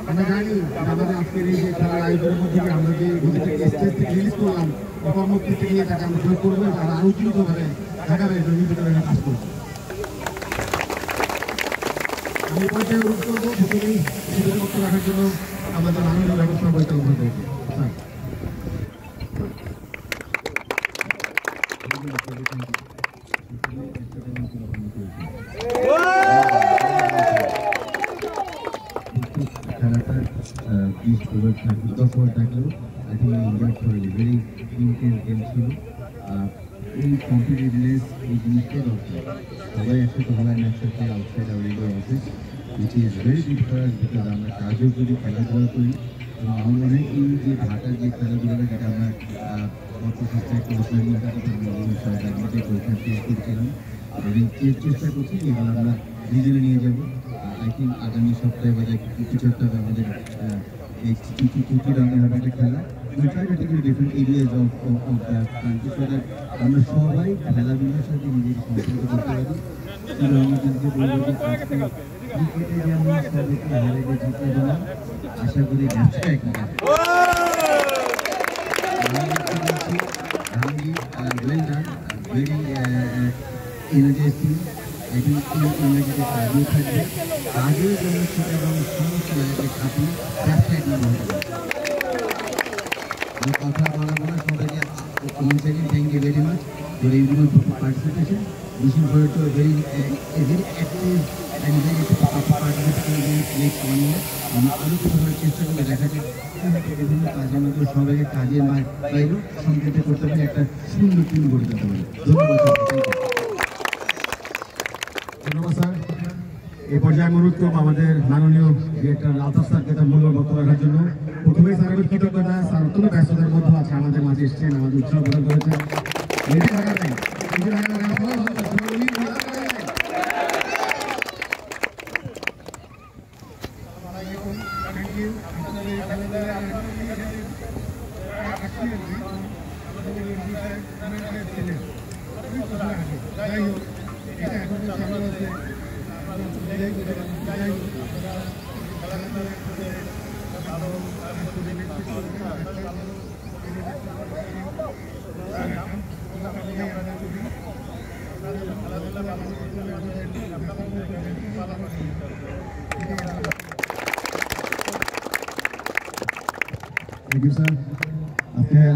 আমরা জানি আমাদের আজকের এই যে খেলার আয়োজনের মধ্যে আমরা যে স্টেজ থেকে রিলিজ করলাম কর্মক্ষেত্রে নিয়ে তাকে আমরা প্রয়োগ করবো তারা আরো উন্নতভাবে ঢাকা ভিতরে কাজ করবো। আমি পর্যায়ে অনুরোধ করবো প্রথমেই শিবিরের বক্তব্য রাখার জন্য আমাদের মাননীয় ব্যবস্থা পরিচালনা করবো। এই কম্পিটিটিভনেস এই জিনিসটা দরকার সবাই একসাথে হওয়ার একসাথে outside hour regular office which is very good for us because আমরা কাজও করি খেলাধুলা করি এবং আমার মনে হয় এই যে ঢাকার যে খেলাধুলাটা যেটা আমরা গত সপ্তাহে একটা সরকারিতে পরীক্ষা শেষ করছিলাম এবং চেষ্টা করছি এবার আমরা নিজেরা নিয়ে যাবো। আই থিঙ্ক আগামী সপ্তাহে বা কিছু একটা আমাদের এই চুটি রানে হবে একটা খেলা different areas of the country so that আমরা সবাই খেলাধুলার সাথে নিজেকে সম্পর্ক করতে পারি। কিন্তু আমি কিন্তু বলবো যে আজকে ক্রিকেটে যে আমরা সবাইকে হারে জিতে দিলাম আশা করি ম্যাচটা এক ভেরি এনার্জাইজিং। I think এনার্জিতে কাজও থাকবে কাজের জন্য ছোট এবং সমস্ত জায়গায় খাটি ব্যবসা এক নম্বর হতে পারে। কথা বলার পরে সবাইকে once again thank you very much for everyone for participation. Wishing for a very active and very participation in next 1 year. আমি আরও কিছু চেষ্টা করে দেখা যায় বিভিন্ন কাজের মধ্যে সবাইকে কাজের বাইরেও সংকেত করতে পারে একটা সুন্দর টিম গড়ে তুলতে পারে। ধন্যবাদ স্যার। এই পর্যায়ে অনুরোধ করবো আমাদের মাননীয় ডিরেক্টর আলতাফ স্যারকে তার মূল্যবান বক্তব্য রাখার জন্য। প্রথমেই স্যারের কৃতজ্ঞতা, স্যার অত্যন্ত ব্যস্ততার মধ্যে আছে আমাদের মাঝে এসছেন, আমাদের উৎসাহ প্রদান করেছেন।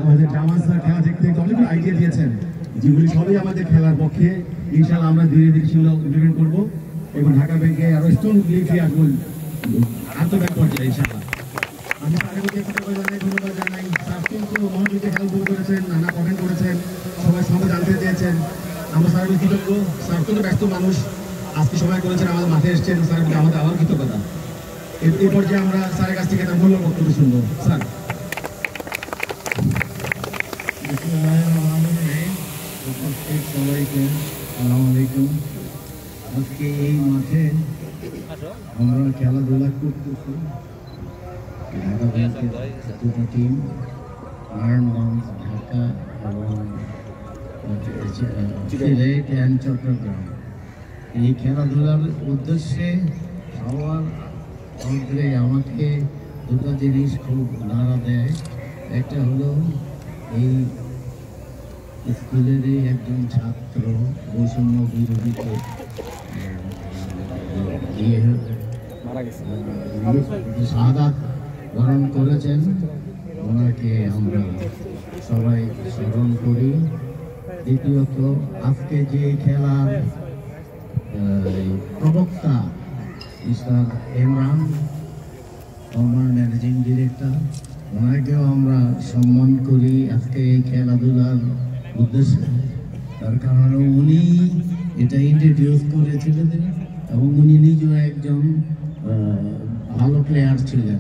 আমাদের জামাল স্যার খেলা দেখতে অনেকগুলো আইডিয়া দিয়েছেন যেগুলি সবই আমাদের খেলার পক্ষে। ইনশাআল্লাহ আমরা ধীরে ধীরে সেগুলো ইমপ্লিমেন্ট করবো এবং ঢাকা ব্যাংকে আরো স্ট্রং লিখে আসবো আন্তর্জাতিক পর্যায়ে ইনশাআল্লাহ। আমি স্যারের ধন্যবাদ জানাই। স্যার অত্যন্ত মনোযোগে খেলাধুলো করেছেন, নানা কমেন্ট করেছেন, সবাই সঙ্গে জানতে চেয়েছেন। আমরা স্যারের কৃতজ্ঞ। স্যার অত্যন্ত ব্যস্ত মানুষ, আজকে সময় করেছেন, আমাদের মাথায় এসছেন। স্যার আমাদের আবার কৃতজ্ঞতা। এই পর্যায়ে আমরা স্যারের কাছ থেকে তার মূল্য বক্তব্য শুনবো। স্যার সবাইকে আসসালামু আলাইকুম। আজকে এই মাঠে আমরা খেলাধুলা করতেছি ঢাকা ব্যাংকের দুটো টিম, নারায়ণগঞ্জ, ঢাকা এবং সিলেট অ্যান্ড চট্টগ্রাম। এই খেলাধুলার উদ্দেশ্যে সবার অগ্রে আমাকে দুটো জিনিস খুব নাড়া দেয়। একটা হলো এই স্কুলেরই একজন ছাত্র বৈষম্য বিরোধীতে শাহাদাত বরণ করেছেন, ওনাকে আমরা সবাই স্মরণ করি। দ্বিতীয়ত আজকে যে খেলার প্রবক্তা mister Imran, former managing director, ওনাকেও আমরা সম্মান করি আজকে এই খেলাধুলার উদ্দেশ্যে। তার কারণ উনি এটা ইন্ট্রোডিউস করেছিলেন এবং উনি নিজেও একজন ভালো প্লেয়ার ছিলেন।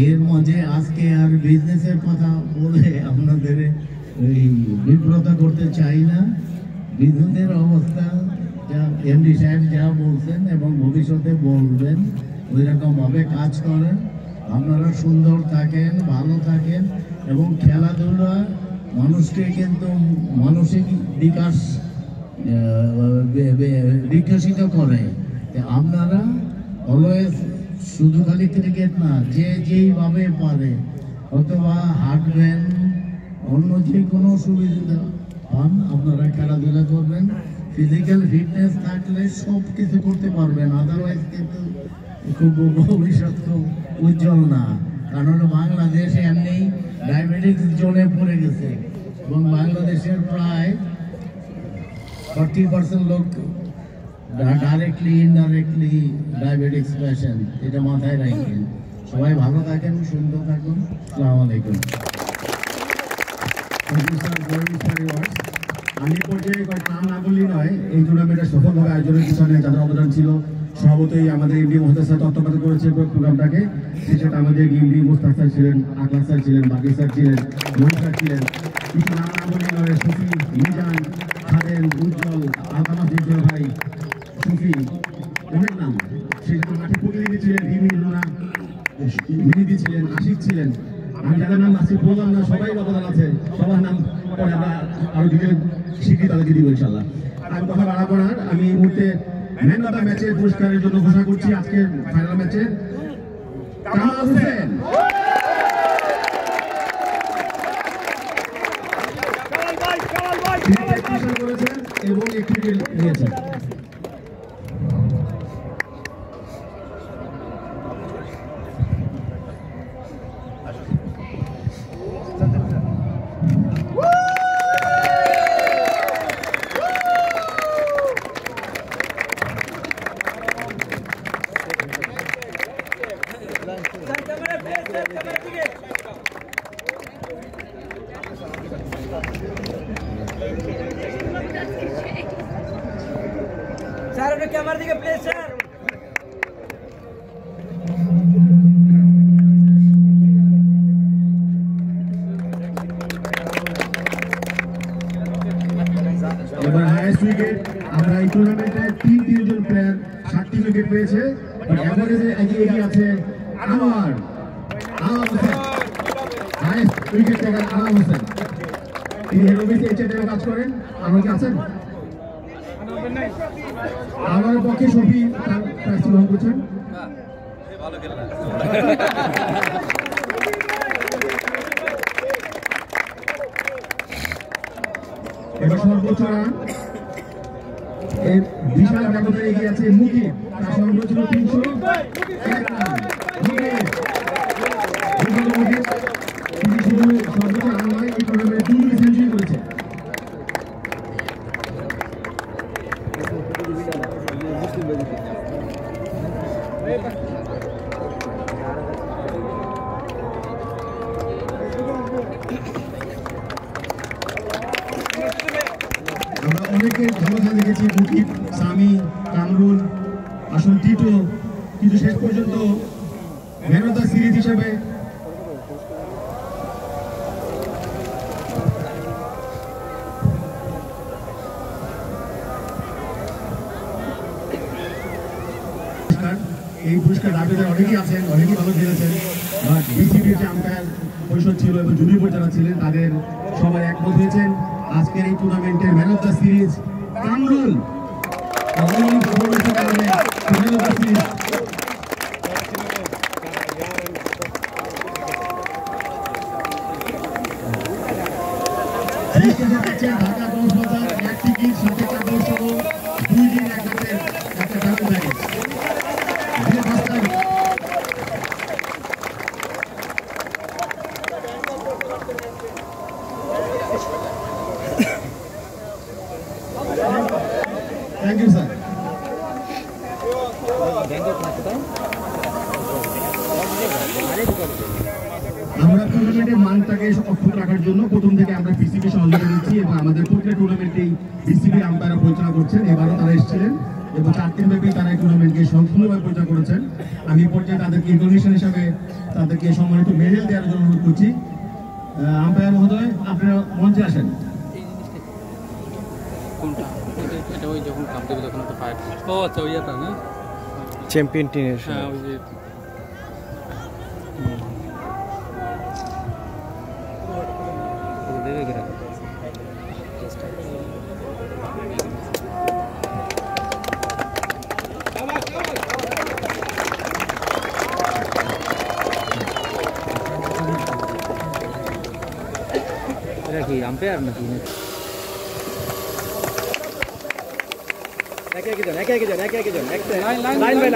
এর মাঝে আজকে আর বিজনেসের কথা বলে আপনাদের বিব্রত করতে চাই না। বিজনেসের অবস্থা যা এমডি সাহেব যা বলছেন এবং ভবিষ্যতে বলবেন ওই রকমভাবে কাজ করেন, আপনারা সুন্দর থাকেন, ভালো থাকেন এবং খেলাধুলা মানুষকে কিন্তু মানসিক বিকাশ বিকশিত করে। আপনারা অলওয়েজ শুধু খালি ক্রিকেট না, যে যেইভাবে পারে অথবা হাঁটবেন, অন্য যে কোনো সুবিধা পান আপনারা খেলাধুলা করবেন। ফিজিক্যাল ফিটনেস থাকলে সব কিছু করতে পারবেন, আদারওয়াইজ কিন্তু খুব ভবিষ্যৎ খুব উজ্জ্বল না। কারণ বাংলাদেশ এমনি ডায়াবেটিক্স জোনে পড়ে গেছে এবং বাংলাদেশের প্রায় 40% লোক ডাইরেক্টলি ইনডাইরেক্টলি ডায়াবেটিক্স পেশেন্ট। এটা মাথায় রাখবেন। সবাই ভালো থাকেন, সুন্দর থাকুন। আসসালামু আলাইকুম। আমি পর্যায়ে নাম না বললেই নয়, এই টুর্নামেন্টের সফলভাবে আয়োজনের পিছনে যাদের অবদান ছিল সভাপতি আমাদের এমডি মহোদয় স্যার তত্ত্বাবধান করেছে প্রোগ্রামটাকে। সেটা আমাদের এমডি মুস্তাক স্যার ছিলেন, আকলাক স্যার ছিলেন, বাকি স্যার ছিলেন, মহিন স্যার ছিলেন। কিছু নাম না বললেই নয়, সুফি, মিজান, খাদেন, উজ্জ্বল, আলতামাস উজ্জ্বল ভাই, সুফি, অনেক নাম। সেই সাথে মাঠে প্রতিনিধি ছিলেন রিমি, লুনা, মিনিদি ছিলেন, আশিক ছিলেন। আমি যাদের নাম আজকে বললাম না, সবাই অবদান আছে। সবার নাম পরে আমরা আরো ডিটেল স্বীকৃতি তাদেরকে দিব ইনশাল্লাহ। আমি কথা বাড়াবো না। আমি এই মুহূর্তে ম্যান অফ দ্য ম্যাচের পুরস্কারের জন্য ঘোষণা করছি আজকের ফাইনাল ম্যাচে কামাল হোসেন। করেছেন এবং একটি উইকেট নিয়েছেন। স্যার আপনি ক্যামেরা দিকে প্লিজ স্যার। এবার হাইয়েস্ট উইকেট আমরা এই টুর্নামেন্টে 3 প্লেয়ার 7টি উইকেট পেয়েছে। এভারেজে এগিয়ে আছে Anwar Hossain, highest wicket taker Anwar Hossain. তিনি হেড অফিসে এইচএটিএম কাজ করেন। আনোয়ার কি আছেন? আনোয়ারের পক্ষে শফি প্রার্থী গ্রহণ করছেন। এবার সর্বোচ্চ রান এই বিশাল ব্যবধানে এগিয়ে আছে মুকিব, তার সর্বোচ্চ 301 রান। তিনি শুধু সর্বোচ্চ রান নয়, এই টুর্নামেন্টে 2 সেঞ্চুরি করেছে। আমরা অনেকে ভালো খেলা দেখেছি, মুকিব, সামি, কামরুল, আসল টিটো, কিন্তু শেষ পর্যন্ত ম্যান অফ দ্য সিরিজ হিসেবে এই পুরস্কার দাবিদার অনেকেই আছেন, অনেকেই ভালো খেলেছেন। বাট বিসিবির যে আম্পায়ার পরিষদ ছিল এবং জুনিয়র যারা ছিলেন তাদের সবাই একমত হয়েছেন আজকের এই টুর্নামেন্টের man of the series Kamrul. Dhaka Cox's Bazar 1 ticket সাথে চাদর সহ 2 দিন একটা travel package. Thank you, sir. আমরা টুর্নামেন্টের মানটাকে অক্ষুণ্ণ রাখার জন্য প্রথম থেকে আমরা বিসিবি সহযোগিতা দিচ্ছি এবং আমাদের প্রতিটা টুর্নামেন্টেই বিসিবি আম্পায়াররা পরিচালনা করছেন। এবারও তারা এসেছিলেন এবং 4 দিন ব্যাপী তারা এই টুর্নামেন্টকে সম্পূর্ণভাবে পরিচালনা করেছেন। আমি পর্যায়ে তাদেরকে ইনফরমেশন হিসাবে তাদেরকে সম্মানিত মেডেল দেওয়ার জন্য অনুরোধ করছি। আম্পায়ার মহোদয়, আপনারা মঞ্চে আসেন। কোনটা এটা ওই যখন কাপ দেবে তখন একটা ফায়ার ও আচ্ছা ওই এটা না চ্যাম্পিয়ন টিমের হ্যাঁ ওই যে দেবে গেরা এটা কি আম্পায়ার নাকি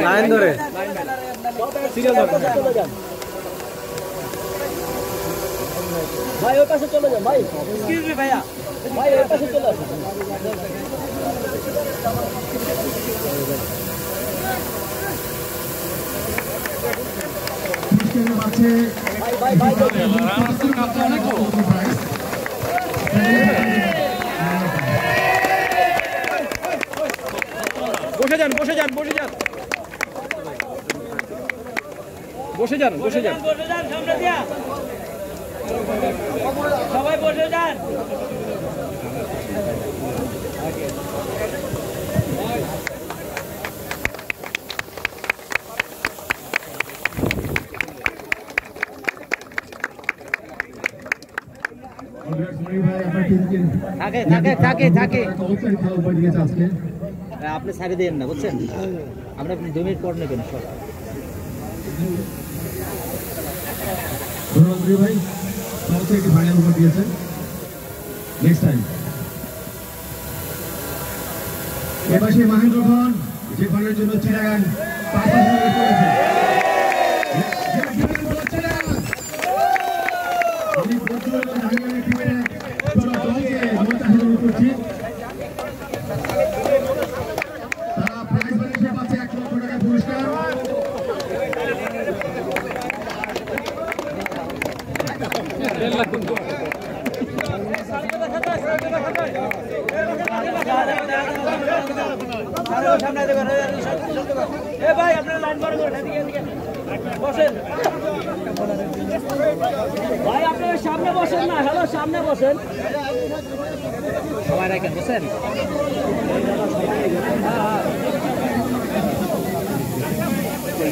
লাইন ধরে ভাই ওর পাশে চলে যান ভাই এক্সকিউজ মি ভাইয়া ভাই ওর পাশে চলে আসুন ভাই ভাই বসে যান বসে যান বসে যান বসে যান বসে যান সামনে দিয়া সবাই বসে যান আপনি সাইডে দেন না বুঝছেন আমরা 2 মিনিট পর নেবেন সব ধন্যবাদ ভাই, সবচেয়ে একটি ফাইনাল উপর দিয়েছেন। নেক্সট টাইম এবার সেই মহেন্দ্র খান যে ফাইনালের জন্য চিরাগান আমি প্রচুর টিমের দলকে অনুরোধ করছি, তারা প্রাইজ মানি হিসেবে পাচ্ছে 1 লক্ষ টাকা পুরস্কার। ভাই আপনারা লাইন বড় করেন এদিকে বসেন ভাই আপনারা সামনে বসেন না হ্যালো সামনে বসেন সবাই রাখেন বুঝছেন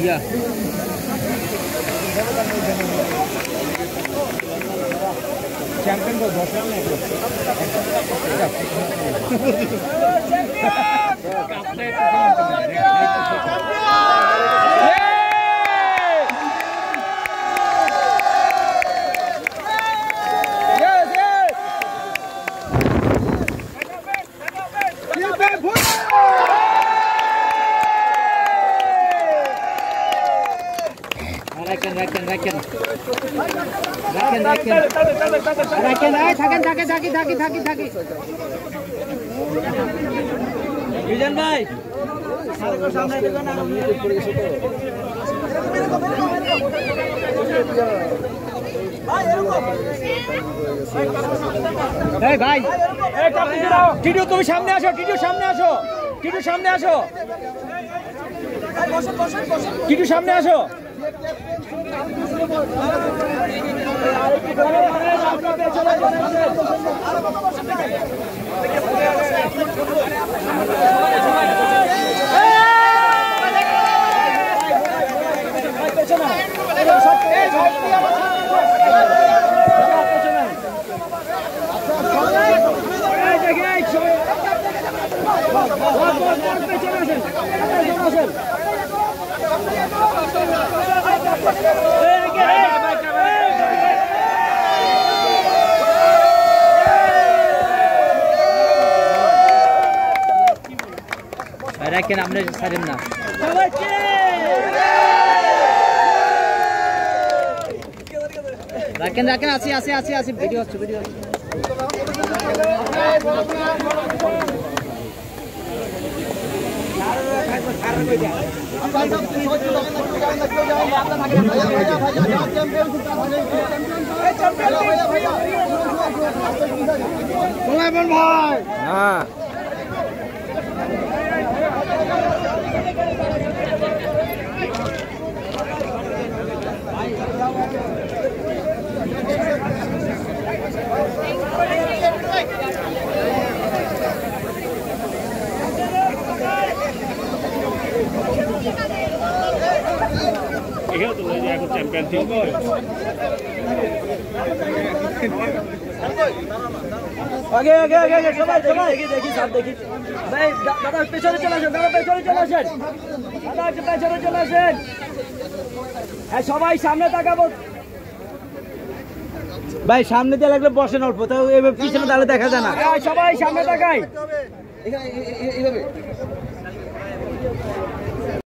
ইয়া চ্যাম্পিয়ন তো বসার না বিজন ভাই সামনে দেখো না এই ভাই টিটু তুমি সামনে আসো টিটু সামনে আসো টিটু সামনে আসো টিটু সামনে আসো রাখেন আমরা ছাড়েন না রাখেন রাখেন আছে ভিডিও হচ্ছে ভিডিও হ্যাঁ এখানে তো এখন চ্যাম্পিয়ন টিম আগে আগে আগে আগে সবাই সবাই দেখি দেখি সব দেখি ভাই দাদা পেছনে চলে আসেন দাদা পেছনে চলে আসেন দাদা একটু পেছনে চলে আসেন হ্যাঁ সবাই সামনে তাকাবো ভাই সামনে দিয়ে লাগলে বসেন অল্প তাও এভাবে পিছনে তাহলে দেখা যায় না সবাই সামনে তাকাই এখানে এইভাবে